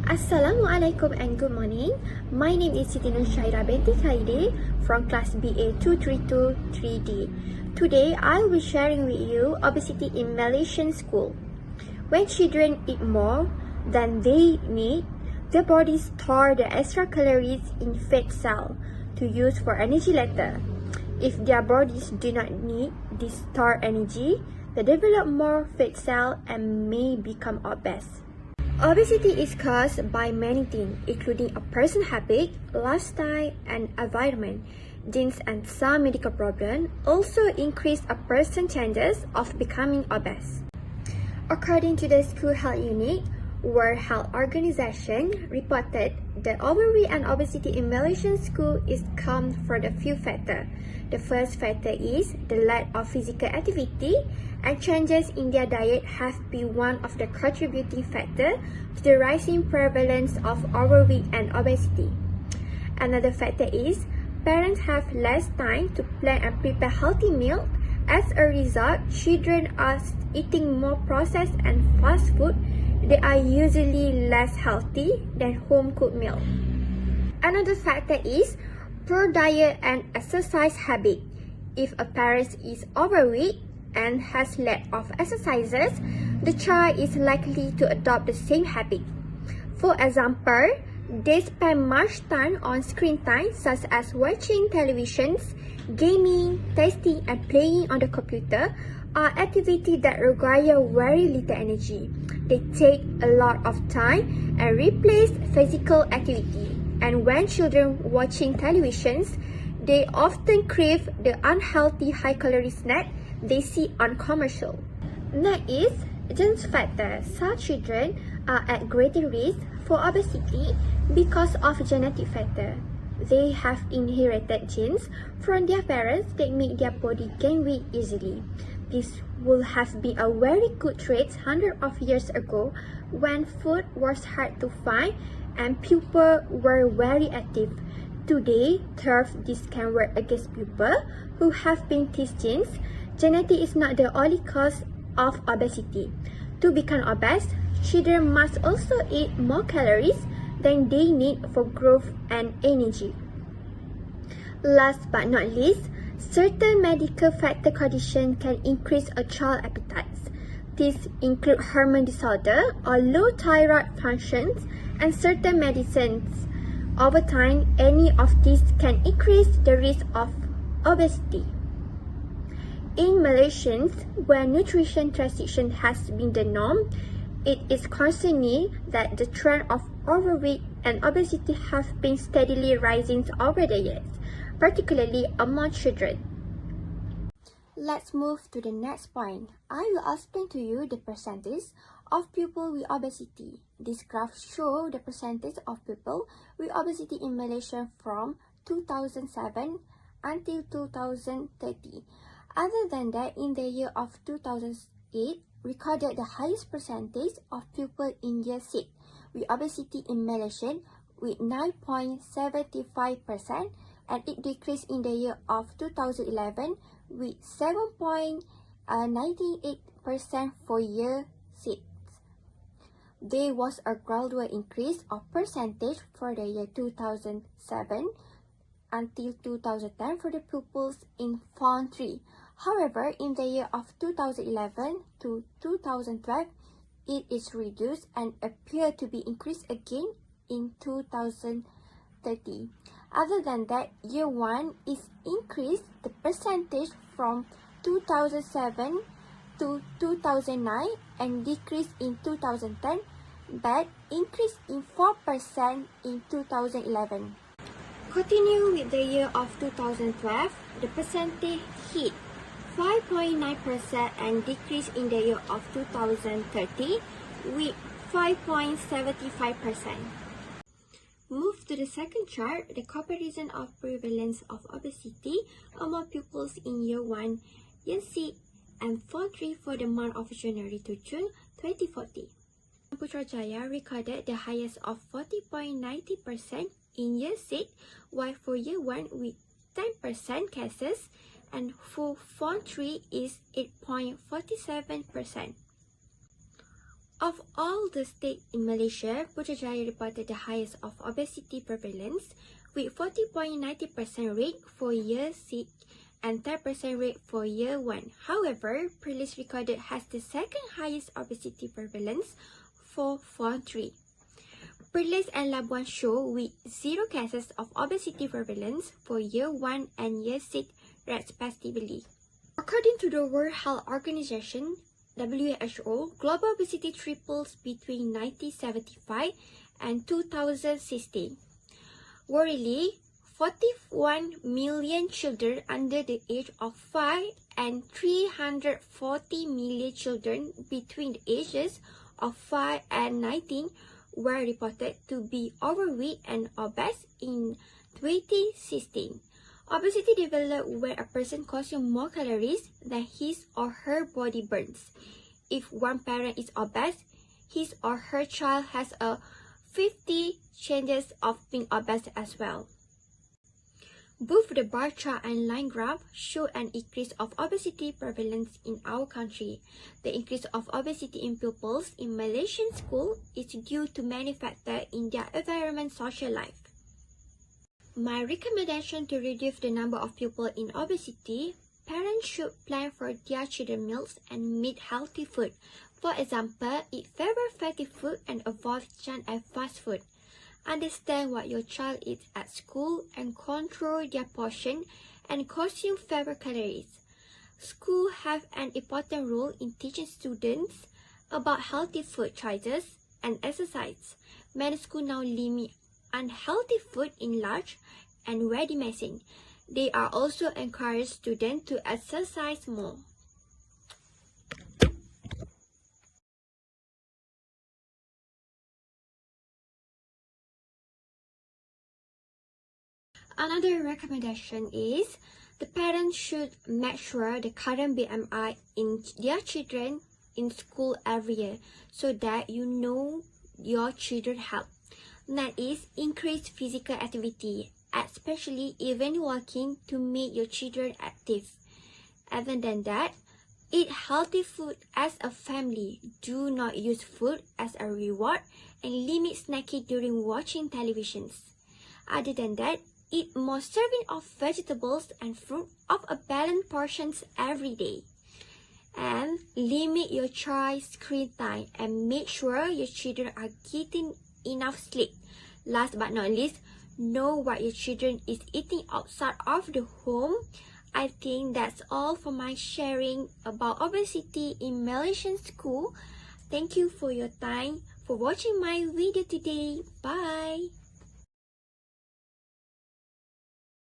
Assalamualaikum and good morning. My name is Siti Nursyahira binti Khaide from class BA 232 3D. Today, I will be sharing with you obesity in Malaysian school. When children eat more than they need, their bodies store the extra calories in fat cell to use for energy later. If their bodies do not need this stored energy, they develop more fat cell and may become obese. Obesity is caused by many things, including a person's habit, lifestyle, and environment. Genes and some medical problems also increase a person's chances of becoming obese. According to the School Health Unit, World Health Organization reported that overweight and obesity in Malaysian school is caused for the few factors. The first factor is the lack of physical activity, and changes in their diet have been one of the contributing factors to the rising prevalence of overweight and obesity. Another factor is parents have less time to plan and prepare healthy meals. As a result, children are eating more processed and fast food. They are usually less healthy than home-cooked meals. Another factor is poor diet and exercise habit. If a parent is overweight and has lack of exercises, the child is likely to adopt the same habit. For example, they spend much time on screen time such as watching televisions, gaming, texting, and playing on the computer are activities that require very little energy. They take a lot of time and replace physical activity. And when children watching televisions, they often crave the unhealthy high-calorie snack they see on commercial. Next is genes factor. Some children are at greater risk for obesity because of genetic factor. They have inherited genes from their parents that make their body gain weight easily. This would have been a very good trait hundreds of years ago when food was hard to find and people were very active. Today, this can work against people who have been these genes. Genetic is not the only cause of obesity. To become obese, children must also eat more calories than they need for growth and energy. Last but not least, certain medical factor conditions can increase a child's appetite. These include hormone disorder or low thyroid functions and certain medicines. Over time, any of these can increase the risk of obesity. In Malaysians, where nutrition transition has been the norm, it is concerning that the trend of overweight and obesity have been steadily rising over the years, particularly among children. Let's move to the next point. I will explain to you the percentage of people with obesity. This graph shows the percentage of people with obesity in Malaysia from 2007 until 2030. Other than that, in the year of 2008, recorded the highest percentage of people in year 6 with obesity in Malaysia with 9.75%, and it decreased in the year of 2011 with 7.98% for year 6. There was a gradual increase of percentage for the year 2007 until 2010 for the pupils in Form 3. However, in the year of 2011 to 2012, it is reduced and appears to be increased again in 2030. Other than that, year 1 is increased the percentage from 2007 to 2009 and decreased in 2010, but increased in 4% in 2011. Continue with the year of 2012, the percentage hit 5.9% and decreased in the year of 2030 with 5.75%. Move to the second chart, the comparison of prevalence of obesity among pupils in year 1, year 6, and Form 3 for the month of January to June 2040. Putrajaya recorded the highest of 40.90% in year 6, while for year 1 with 10% cases, and for Form 3 is 8.47%. Of all the states in Malaysia, Putrajaya reported the highest of obesity prevalence with 40.90% rate for year 6 and 10% rate for year 1. However, Perlis recorded has the second highest obesity prevalence for Form 3. Perlis and Labuan show with 0 cases of obesity prevalence for year 1 and year 6 respectively. According to the World Health Organization, WHO, global obesity triples between 1975 and 2016. Worryingly, 41 million children under the age of 5 and 340 million children between the ages of 5 and 19 were reported to be overweight and obese in 2016. Obesity develops when a person consumes more calories than his or her body burns. If one parent is obese, his or her child has a 50 chances of being obese as well. Both the bar chart and line graph show an increase of obesity prevalence in our country. The increase of obesity in pupils in Malaysian school is due to many factors in their environment social life. My recommendation to reduce the number of people in obesity, parents should plan for their children's meals and eat healthy food. For example, eat favorite fatty food and avoid junk and fast food. Understand what your child eats at school and control their portion and consume favorite calories. School have an important role in teaching students about healthy food choices and exercise. Many schools now limit unhealthy food in large and ready messing. They are also encourage students to exercise more. Another recommendation is the parents should make sure the current BMI in their children in school every year so that you know your children's health. That is, increase physical activity, especially even walking, to make your children active. Other than that, eat healthy food as a family. Do not use food as a reward and limit snacking during watching televisions. Other than that, eat more serving of vegetables and fruit of a balanced portions every day. And limit your child's screen time and make sure your children are getting enough sleep. Last but not least, know what your children is eating outside of the home. I think that's all for my sharing about obesity in Malaysian school. Thank you for your time for watching my video today. Bye.